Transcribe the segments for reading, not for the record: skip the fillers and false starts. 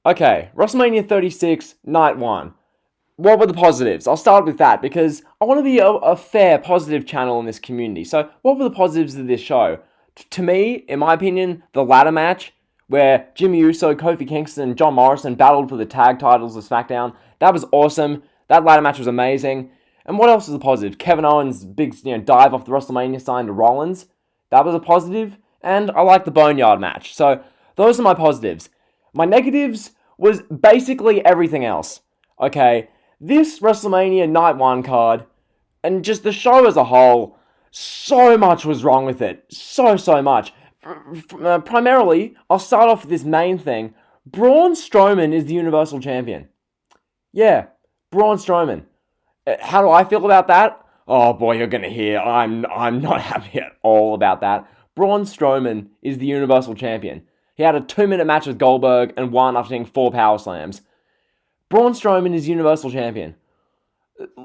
Okay, WrestleMania 36, Night 1. What were the positives? I'll start with that because I want to be a fair, positive channel in this community. So, what were the positives of this show? To me, in my opinion, the ladder match where Jimmy Uso, Kofi Kingston, and John Morrison battled for the tag titles of SmackDown. That was awesome. That ladder match was amazing. And what else was a positive? Kevin Owens' big dive off the WrestleMania sign to Rollins. That was a positive. And I like the Boneyard match. So, those are my positives. My negatives was basically everything else. Okay, this WrestleMania Night 1 card, and just the show as a whole, so much was wrong with it. So much. Primarily, I'll start off with this main thing. Braun Strowman is the Universal Champion. Yeah, Braun Strowman. How do I feel about that? Oh boy, you're gonna hear. I'm not happy at all about that. Braun Strowman is the Universal Champion. He had a 2-minute match with Goldberg and won after hitting 4 power slams. Braun Strowman is Universal Champion.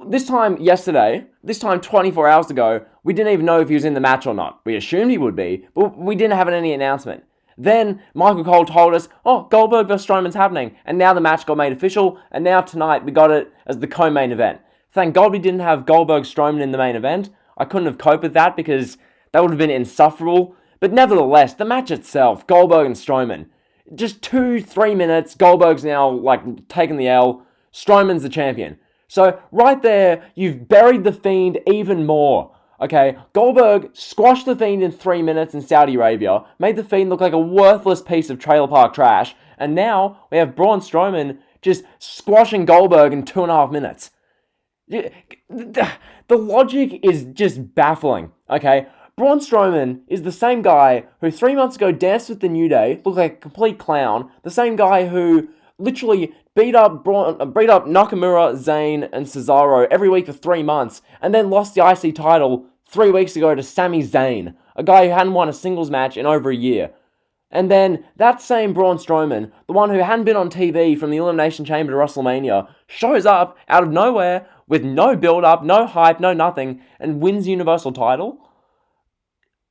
This time 24 hours ago, we didn't even know if he was in the match or not. We assumed he would be, but we didn't have any announcement. Then Michael Cole told us, oh, Goldberg vs. Strowman's happening, and now the match got made official, and now tonight we got it as the co-main event. Thank God we didn't have Goldberg Strowman in the main event. I couldn't have coped with that because that would have been insufferable. But nevertheless, the match itself, Goldberg and Strowman, just 2-3 minutes, Goldberg's now taking the L, Strowman's the champion. So right there, you've buried the Fiend even more. Okay, Goldberg squashed the Fiend in 3 minutes in Saudi Arabia, made the Fiend look like a worthless piece of trailer park trash, and now we have Braun Strowman just squashing Goldberg in 2.5 minutes. The logic is just baffling, okay? Braun Strowman is the same guy who 3 months ago danced with the New Day, looked like a complete clown, the same guy who literally beat up Nakamura, Zayn, and Cesaro every week for 3 months, and then lost the IC title 3 weeks ago to Sami Zayn, a guy who hadn't won a singles match in over a year. And then that same Braun Strowman, the one who hadn't been on TV from the Elimination Chamber to WrestleMania, shows up out of nowhere with no build-up, no hype, no nothing, and wins the Universal title.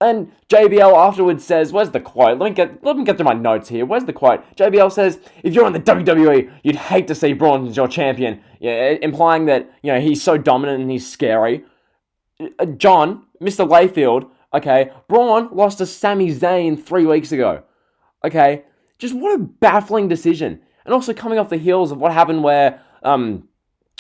And JBL afterwards says, where's the quote? Let me get to my notes here. Where's the quote? JBL says, if you're in the WWE, you'd hate to see Braun as your champion. Yeah, implying that, he's so dominant and he's scary. John, Mr. Layfield, okay, Braun lost to Sami Zayn 3 weeks ago. Okay, just what a baffling decision. And also coming off the heels of what happened where Braun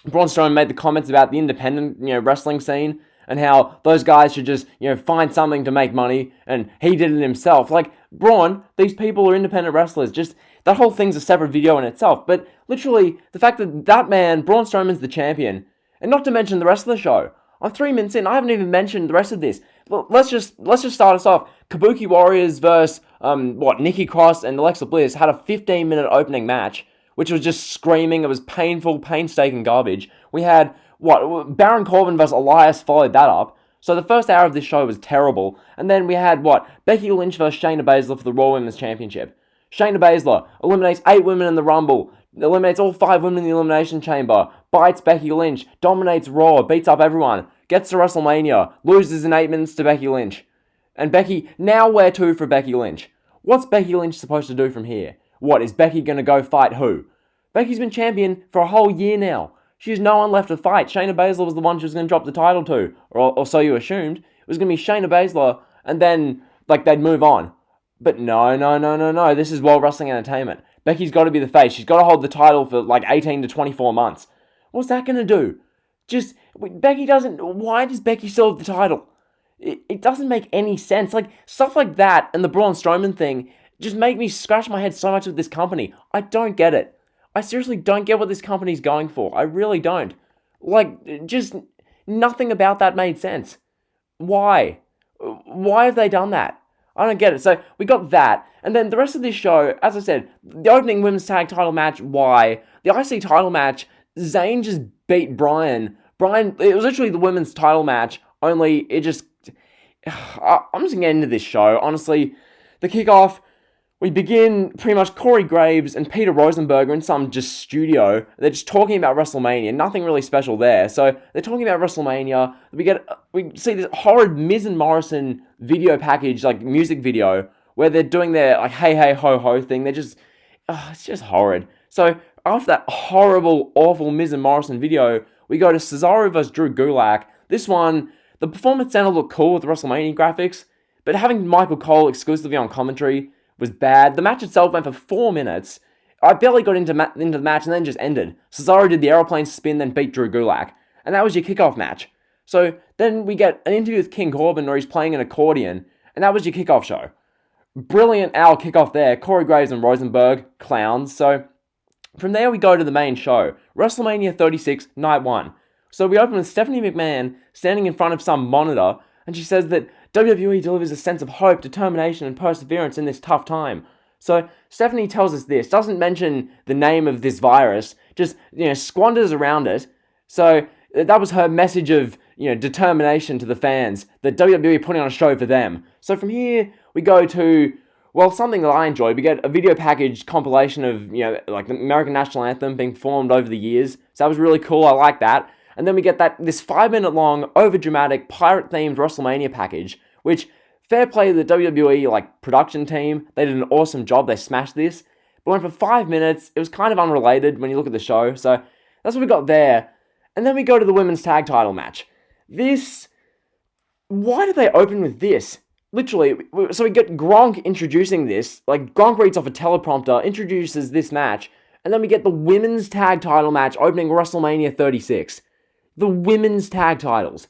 Strowman made the comments about the independent, wrestling scene, and how those guys should just, find something to make money, and he did it himself. Like, Braun, these people are independent wrestlers. Just, that whole thing's a separate video in itself. But literally, the fact that man, Braun Strowman's the champion, and not to mention the rest of the show. I'm 3 minutes in, I haven't even mentioned the rest of this. Well, let's just start us off. Kabuki Warriors versus, Nikki Cross and Alexa Bliss had a 15-minute opening match, which was just screaming. It was painful, painstaking garbage. We had Baron Corbin versus Elias followed that up. So the first hour of this show was terrible. And then we had, Becky Lynch versus Shayna Baszler for the Raw Women's Championship. Shayna Baszler eliminates 8 women in the Rumble, eliminates all 5 women in the Elimination Chamber, bites Becky Lynch, dominates Raw, beats up everyone, gets to WrestleMania, loses in 8 minutes to Becky Lynch. And Becky, now where to for Becky Lynch? What's Becky Lynch supposed to do from here? What, is Becky going to go fight who? Becky's been champion for a whole year now. She has no one left to fight. Shayna Baszler was the one she was going to drop the title to. Or so you assumed. It was going to be Shayna Baszler, and then, they'd move on. But no. This is World Wrestling Entertainment. Becky's got to be the face. She's got to hold the title for, 18 to 24 months. What's that going to do? Why does Becky still have the title? It doesn't make any sense. Stuff like that and the Braun Strowman thing just make me scratch my head so much with this company. I don't get it. I seriously don't get what this company's going for. I really don't. Just nothing about that made sense. Why? Why have they done that? I don't get it. So we got that. And then the rest of this show, as I said, the opening women's tag title match, why? The IC title match, Zayn just beat Bryan. It was literally the women's title match, only it just... I'm just going to get into this show. Honestly, the kickoff... We begin pretty much Corey Graves and Peter Rosenberger in some just studio. They're just talking about WrestleMania. Nothing really special there. So they're talking about WrestleMania. We see this horrid Miz and Morrison video package, music video, where they're doing their hey hey ho ho thing. it's just horrid. So after that horrible, awful Miz and Morrison video, we go to Cesaro vs. Drew Gulak. This one, the performance center looked cool with the WrestleMania graphics, but having Michael Cole exclusively on commentary was bad. The match itself went for 4 minutes. I barely got into the match and then just ended. Cesaro did the aeroplane spin, then beat Drew Gulak. And that was your kickoff match. So then we get an interview with King Corbin where he's playing an accordion, and that was your kickoff show. Brilliant hour kickoff there. Corey Graves and Rosenberg, clowns. So from there we go to the main show. WrestleMania 36, Night 1. So we open with Stephanie McMahon standing in front of some monitor, and she says that WWE delivers a sense of hope, determination, and perseverance in this tough time. So Stephanie tells us this, doesn't mention the name of this virus, just, squanders around it. So that was her message of, determination to the fans, that WWE putting on a show for them. So from here, we go to, something that I enjoyed. We get a video package compilation of, like the American National Anthem being performed over the years. So that was really cool. I like that. And then we get this 5-minute long, over-dramatic, pirate-themed WrestleMania package, which, fair play to the WWE, production team. They did an awesome job. They smashed this. But went for 5 minutes. It was kind of unrelated when you look at the show. So that's what we got there. And then we go to the women's tag title match. Why did they open with this? Literally, so we get Gronk introducing this. Gronk reads off a teleprompter, introduces this match. And then we get the women's tag title match opening WrestleMania 36. The women's tag titles.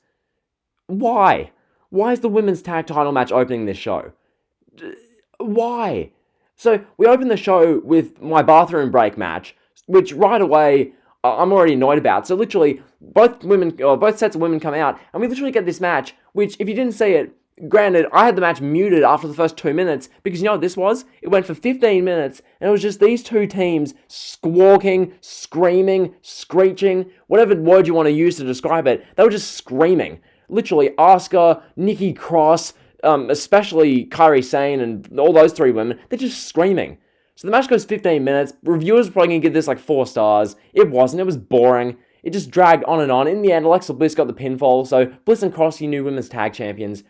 Why? Why is the women's tag title match opening this show? Why? So we open the show with my bathroom break match, which right away I'm already annoyed about. So literally, both sets of women come out, and we literally get this match, which if you didn't see it, granted, I had the match muted after the first 2 minutes, because you know what this was? It went for 15 minutes, and it was just these two teams squawking, screaming, screeching, whatever word you want to use to describe it. They were just screaming. Literally, Asuka, Nikki Cross, especially Kairi Sane and all those three women, they're just screaming. So the match goes 15 minutes. Reviewers are probably going to give this 4 stars. It wasn't. It was boring. It just dragged on and on. In the end, Alexa Bliss got the pinfall, so Bliss and Cross, you new women's tag champions.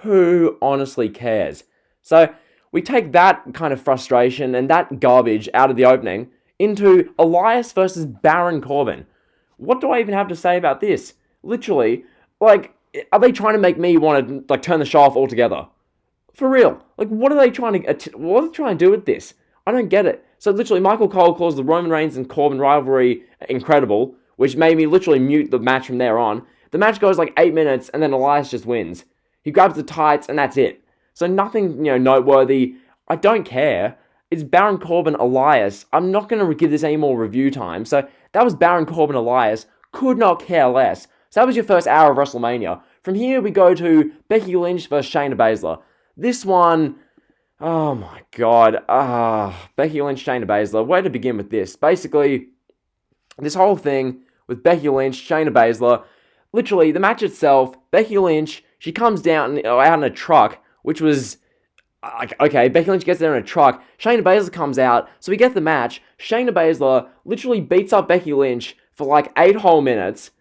Who honestly cares? So we take that kind of frustration and that garbage out of the opening into Elias versus Baron Corbin. What do I even have to say about this? Literally, are they trying to make me want to turn the show off altogether? For real. What are they trying to do with this? I don't get it. So literally, Michael Cole calls the Roman Reigns and Corbin rivalry incredible, which made me literally mute the match from there on. The match goes 8 minutes, and then Elias just wins. He grabs the tights, and that's it. So nothing, noteworthy. I don't care. It's Baron Corbin Elias. I'm not going to give this any more review time. So that was Baron Corbin Elias. Could not care less. So that was your first hour of WrestleMania. From here, we go to Becky Lynch versus Shayna Baszler. This one, oh my god. Becky Lynch, Shayna Baszler. Where to begin with this? Basically, this whole thing with Becky Lynch, Shayna Baszler. Literally, the match itself, Becky Lynch, she comes down out in a truck, which was, okay, Becky Lynch gets there in a truck. Shayna Baszler comes out, so we get the match. Shayna Baszler literally beats up Becky Lynch for 8 whole minutes.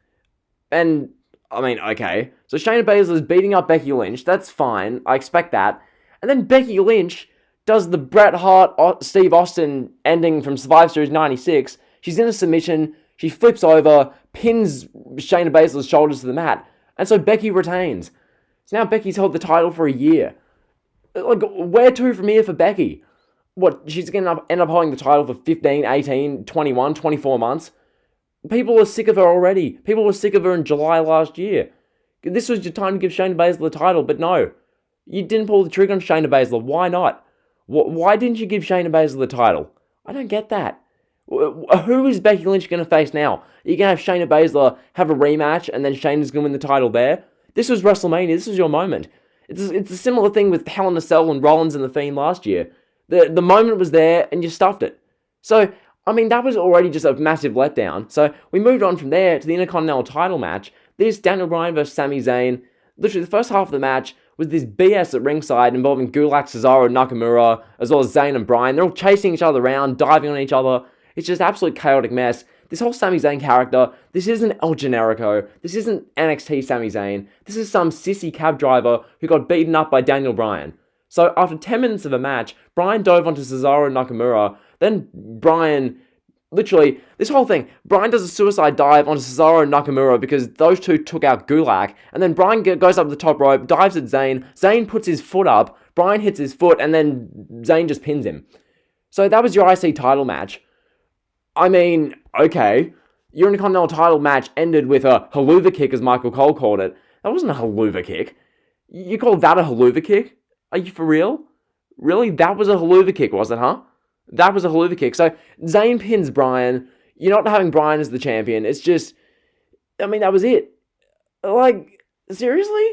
And, okay. So Shayna Baszler is beating up Becky Lynch. That's fine. I expect that. And then Becky Lynch does the Bret Hart, Steve Austin ending from Survivor Series 96. She's in a submission. She flips over, pins Shayna Baszler's shoulders to the mat. And so Becky retains. So now Becky's held the title for a year. Where to from here for Becky? What, she's going to end up holding the title for 15, 18, 21, 24 months? People are sick of her already. People were sick of her in July last year. This was your time to give Shayna Baszler the title, but no. You didn't pull the trigger on Shayna Baszler. Why not? Why didn't you give Shayna Baszler the title? I don't get that. Who is Becky Lynch going to face now? Are you going to have Shayna Baszler have a rematch and then Shayna's going to win the title there? This was WrestleMania. This was your moment. It's a similar thing with Hell in a Cell and Rollins and The Fiend last year. The moment was there and you stuffed it. So, that was already just a massive letdown. So, we moved on from there to the Intercontinental Title match. This Daniel Bryan versus Sami Zayn. Literally, the first half of the match was this BS at ringside involving Gulak, Cesaro, and Nakamura, as well as Zayn and Bryan. They're all chasing each other around, diving on each other. It's just absolute chaotic mess. This whole Sami Zayn character, this isn't El Generico. This isn't NXT Sami Zayn. This is some sissy cab driver who got beaten up by Daniel Bryan. So after 10 minutes of a match, Bryan dove onto Cesaro and Nakamura. Then Bryan, literally, this whole thing, Bryan does a suicide dive on Cesaro and Nakamura because those two took out Gulak, and then Bryan goes up the top rope, dives at Zayn, Zayn puts his foot up, Bryan hits his foot, and then Zayn just pins him. So that was your IC title match. I mean, okay, your Intercontinental title match ended with a haluva kick, as Michael Cole called it. That wasn't a haluva kick. You call that a haluva kick? Are you for real? Really? That was a haluva kick, was it, huh? That was a haluva kick. So, Zayn pins Bryan. You're not having Bryan as the champion. It's just, I mean, that was it. Like, seriously?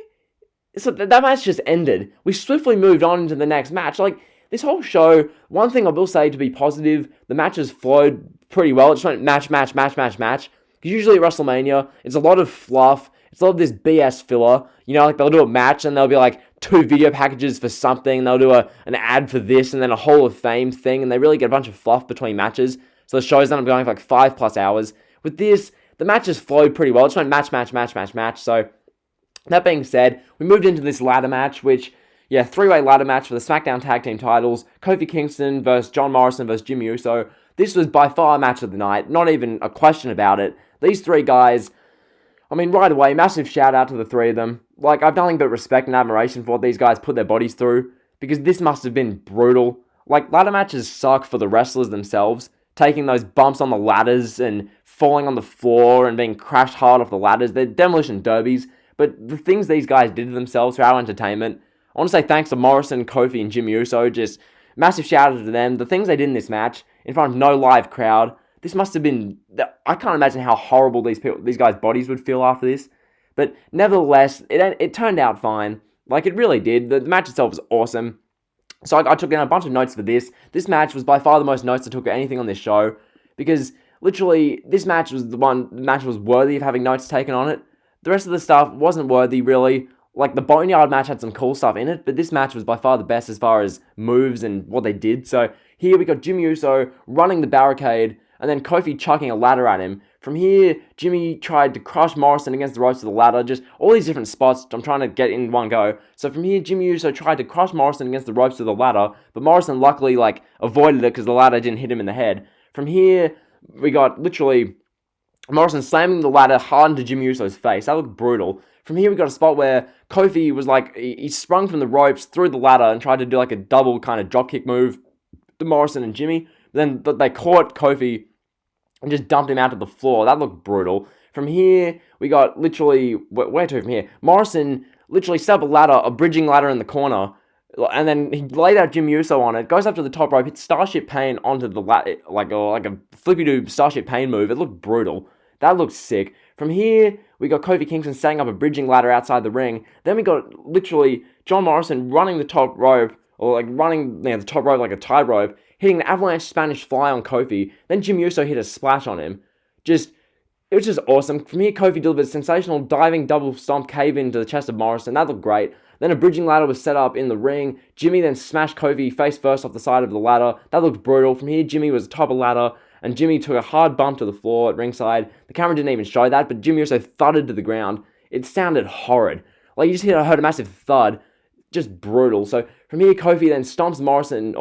So, that match just ended. We swiftly moved on into the next match. Like, this whole show, one thing I will say to be positive, the matches flowed pretty well. It just went match. Because usually at WrestleMania, it's a lot of fluff. It's a lot of this BS filler. You know, like, they'll do a match and they'll be like 2 video packages for something. They'll do an ad for this and then a Hall of Fame thing. And they really get a bunch of fluff between matches. So the shows end up going for like 5+ hours. With this, the matches flowed pretty well. It just went match. So, that being said, we moved into this ladder match, which, yeah, 3-way ladder match for the SmackDown Tag Team titles. Kofi Kingston versus John Morrison versus Jimmy Uso. This was by far match of the night. Not even a question about it. These 3 guys, I mean, right away, massive shout out to the 3 of them. Like, I've nothing but respect and admiration for what these guys put their bodies through, because this must have been brutal. Like, ladder matches suck for the wrestlers themselves, taking those bumps on the ladders and falling on the floor and being crashed hard off the ladders. They're demolition derbies, but the things these guys did to themselves for our entertainment, I want to say thanks to Morrison, Kofi, and Jimmy Uso. Just massive shout out to them. The things they did in this match, in front of no live crowd, this must have been, I can't imagine how horrible these guys' bodies would feel after this. But nevertheless, it turned out fine. Like, it really did. The match itself was awesome. So I took down a bunch of notes for this. This match was by far the most notes I took for anything on this show. Because, literally, this match was the match was worthy of having notes taken on it. The rest of the stuff wasn't worthy, really. Like, the Boneyard match had some cool stuff in it, but this match was by far the best as far as moves and what they did. So, here we got Jimmy Uso running the barricade, and then Kofi chucking a ladder at him. From here, Jimmy tried to crush Morrison against the ropes of the ladder. Just all these different spots I'm trying to get in one go. So from here, Jimmy Uso tried to crush Morrison against the ropes of the ladder, but Morrison luckily, avoided it because the ladder didn't hit him in the head. From here, we got literally Morrison slamming the ladder hard into Jimmy Uso's face. That looked brutal. From here, we got a spot where Kofi was he sprung from the ropes through the ladder and tried to do a double kind of dropkick move to Morrison and Jimmy. Then they caught Kofi and just dumped him out to the floor. That looked brutal. From here, we got literally, where to from here? Morrison literally set up a ladder, a bridging ladder in the corner, and then he laid out Jimmy Uso on it, goes up to the top rope, hits Starship Pain onto the ladder, like a flippy-doo Starship Pain move. It looked brutal. That looked sick. From here, we got Kofi Kingston setting up a bridging ladder outside the ring. Then we got literally John Morrison running the top rope, or running the top rope like a tightrope, hitting the avalanche Spanish fly on Kofi. Then Jimmy Uso hit a splash on him. It was just awesome. From here, Kofi delivered a sensational diving double stomp cave into the chest of Morrison. That looked great. Then a bridging ladder was set up in the ring. Jimmy then smashed Kofi face first off the side of the ladder. That looked brutal. From here, Jimmy was atop a ladder, and Jimmy took a hard bump to the floor at ringside. The camera didn't even show that, but Jimmy Uso thudded to the ground. It sounded horrid. You just heard a massive thud. Just brutal. So from here, Kofi then stops Morrison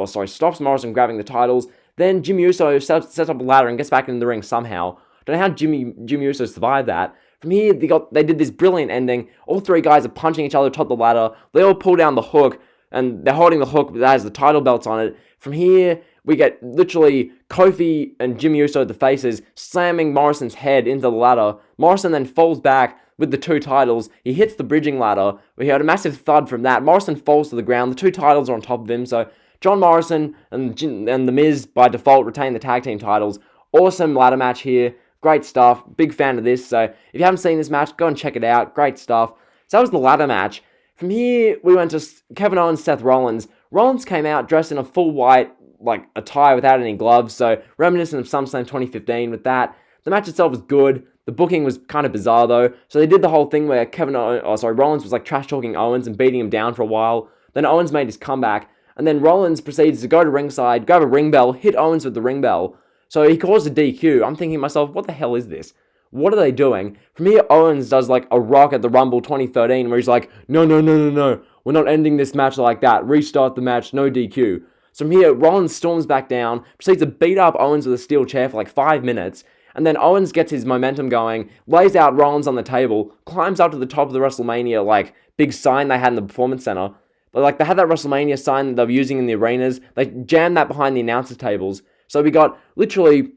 grabbing the titles. Then Jimmy Uso sets up a ladder and gets back in the ring somehow. Don't know how Jimmy Uso survived that. From here, they did this brilliant ending. All 3 guys are punching each other atop the ladder. They all pull down the hook, and they're holding the hook that has the title belts on it. From here, we get literally Kofi and Jimmy Uso, the faces, slamming Morrison's head into the ladder. Morrison then falls back with the 2 titles. He hits the bridging ladder. We heard a massive thud from that. Morrison falls to the ground. The 2 titles are on top of him. So John Morrison and The Miz, by default, retain the tag team titles. Awesome ladder match here. Great stuff. Big fan of this. So if you haven't seen this match, go and check it out. Great stuff. So that was the ladder match. From here, we went to Kevin Owens, Seth Rollins. Rollins came out dressed in a full white attire without any gloves. So reminiscent of SummerSlam 2015 with that. The match itself was good. The booking was kind of bizarre though. So they did the whole thing where Rollins was trash talking Owens and beating him down for a while. Then Owens made his comeback. And then Rollins proceeds to go to ringside, grab a ring bell, hit Owens with the ring bell. So he caused a DQ. I'm thinking to myself, what the hell is this? What are they doing? From here, Owens does a Rock at the Rumble 2013 where he's like, no. We're not ending this match like that. Restart the match, no DQ. So from here, Rollins storms back down, proceeds to beat up Owens with a steel chair for like 5 minutes, and then Owens gets his momentum going, lays out Rollins on the table, climbs up to the top of the WrestleMania, like, big sign they had in the Performance Center. But, like, they had that WrestleMania sign that they were using in the arenas. They jammed that behind the announcer tables. So we got, literally,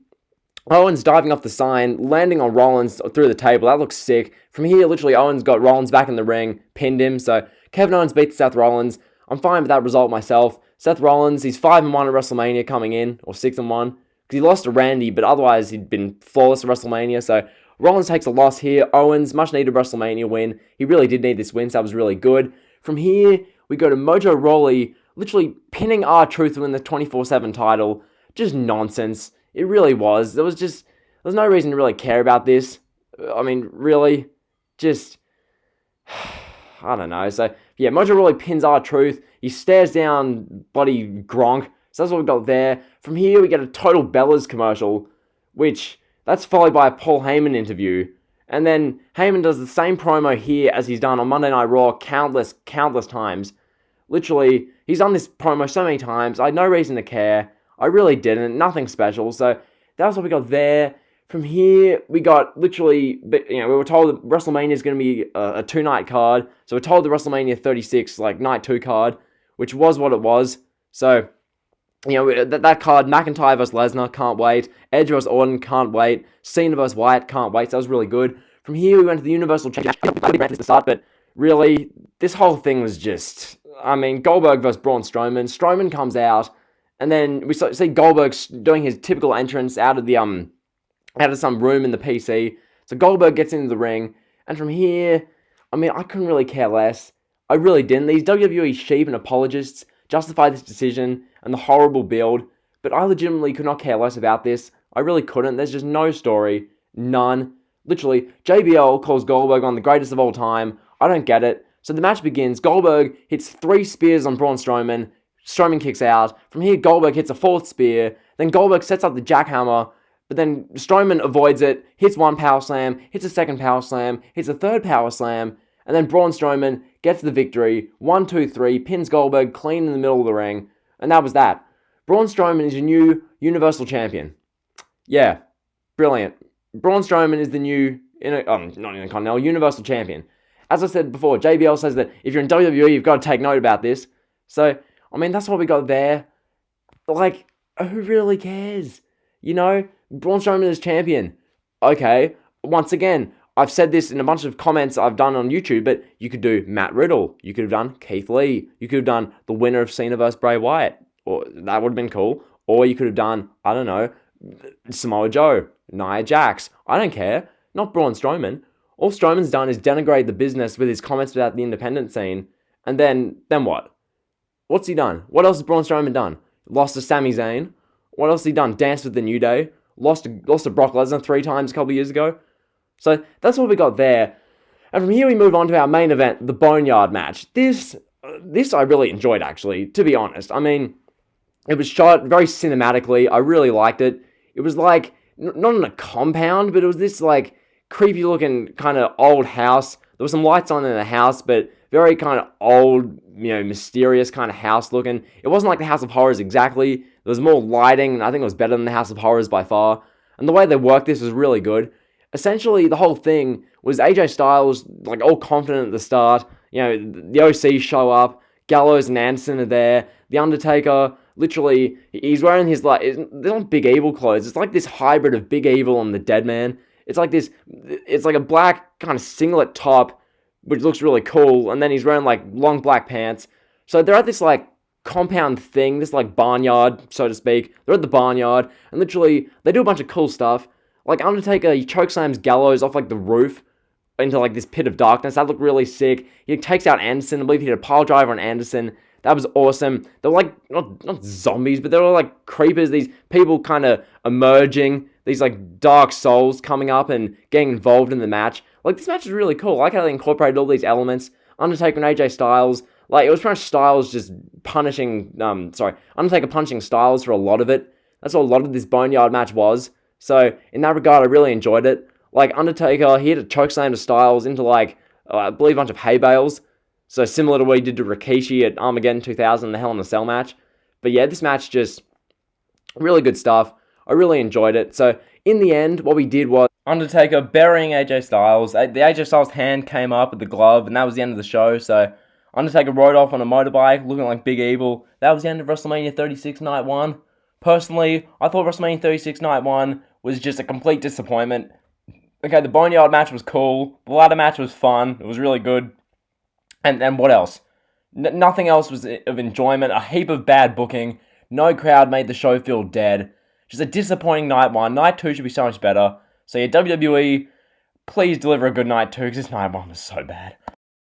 Owens diving off the sign, landing on Rollins through the table. That looks sick. From here, literally, Owens got Rollins back in the ring, pinned him. So Kevin Owens beats Seth Rollins. I'm fine with that result myself. Seth Rollins, he's 5-1 at WrestleMania coming in, or 6-1. Because he lost to Randy, but otherwise he'd been flawless at WrestleMania. So Rollins takes a loss here. Owens, much needed WrestleMania win. He really did need this win, so that was really good. From here, we go to Mojo Rawley, literally pinning R-Truth to win the 24/7 title. Just nonsense. It really was. There's no reason to really care about this. I mean, really, just, I don't know. So, yeah, Mojo Rawley pins R-Truth. He stares down bloody Gronk. So that's what we got there. From here, we get a Total Bellas commercial, which, that's followed by a Paul Heyman interview. And then Heyman does the same promo here as he's done on Monday Night Raw countless times. Literally, he's done this promo so many times. I had no reason to care. I really didn't. Nothing special. So that's what we got there. From here, we got literally, we were told that WrestleMania is going to be a 2-night card. So we're told the WrestleMania 36, like, night 2 card, which was what it was. So, that card, McIntyre vs. Lesnar, can't wait. Edge vs. Orton, can't wait. Cena vs. Wyatt, can't wait. So that was really good. From here, we went to the Universal Championship. I didn't this to start, but really, this whole thing was just, Goldberg vs. Braun Strowman. Strowman comes out, and then we see Goldberg doing his typical entrance out of some room in the PC. So Goldberg gets into the ring, and from here, I couldn't really care less. I really didn't. These WWE sheep and apologists justify this decision and the horrible build, but I legitimately could not care less about this. I really couldn't. There's just no story. None. Literally, JBL calls Goldberg on the greatest of all time. I don't get it. So the match begins. Goldberg hits 3 spears on Braun Strowman. Strowman kicks out. From here, Goldberg hits a 4th spear. Then Goldberg sets up the jackhammer, but then Strowman avoids it, hits 1 power slam, hits a 2nd power slam, hits a 3rd power slam, and then Braun Strowman gets the victory. 1, 2, 3, pins Goldberg clean in the middle of the ring, and that was that. Braun Strowman is your new Universal Champion. Yeah, brilliant. Braun Strowman is the new, Universal Champion. As I said before, JBL says that if you're in WWE, you've got to take note about this. So, that's what we got there. Like, who really cares? Braun Strowman is champion. Okay, once again, I've said this in a bunch of comments I've done on YouTube, but you could do Matt Riddle. You could have done Keith Lee. You could have done the winner of Cena vs. Bray Wyatt. Or that would have been cool. Or you could have done, Samoa Joe, Nia Jax. I don't care. Not Braun Strowman. All Strowman's done is denigrate the business with his comments about the independent scene. And then what? What's he done? What else has Braun Strowman done? Lost to Sami Zayn. What else has he done? Danced with the New Day. Lost to Brock Lesnar 3 times a couple of years ago. So that's what we got there. And from here we move on to our main event, the Boneyard Match. This I really enjoyed, actually, to be honest. It was shot very cinematically. I really liked it. It was like, not in a compound, but it was this like creepy looking kind of old house. There was some lights on in the house, but very kind of old, mysterious kind of house looking. It wasn't like the House of Horrors exactly. There was more lighting, and I think it was better than the House of Horrors by far. And the way they worked this was really good. Essentially, the whole thing was AJ Styles, like, all confident at the start. The OC show up. Gallows and Anderson are there. The Undertaker, literally, he's wearing his, like, they're not Big Evil clothes. It's like this hybrid of Big Evil and the Dead Man. It's like a black kind of singlet top, which looks really cool. And then he's wearing, like, long black pants. So they're at this, like, compound thing, this, like, barnyard, so to speak. They're at the barnyard, and literally, they do a bunch of cool stuff. Like, Undertaker, he chokeslams Gallows off, like, the roof into, like, this pit of darkness. That looked really sick. He takes out Anderson. I believe he did a pile driver on Anderson. That was awesome. They were, like, not zombies, but they were, like, creepers. These people kind of emerging. These, like, dark souls coming up and getting involved in the match. Like, this match is really cool. I like how they incorporated all these elements. Undertaker and AJ Styles. Like, it was pretty much Styles just Undertaker punching Styles for a lot of it. That's what a lot of this Boneyard match was. So, in that regard, I really enjoyed it. Like, Undertaker, he had a chokeslam to Styles into, like, I believe a bunch of hay bales. So, similar to what he did to Rikishi at Armageddon 2000, the Hell in a Cell match. But yeah, this match just really good stuff. I really enjoyed it. So in the end, what we did was Undertaker burying AJ Styles. The AJ Styles hand came up with the glove, and that was the end of the show. So Undertaker rode off on a motorbike, looking like Big Evil. That was the end of WrestleMania 36 Night 1. Personally, I thought WrestleMania 36 Night 1 was just a complete disappointment. Okay, the Boneyard match was cool. The ladder match was fun. It was really good. And what else? Nothing else was of enjoyment. A heap of bad booking. No crowd made the show feel dead. Just a disappointing night 1. Night 2 should be so much better. So yeah, WWE, please deliver a good night 2, because this night 1 was so bad.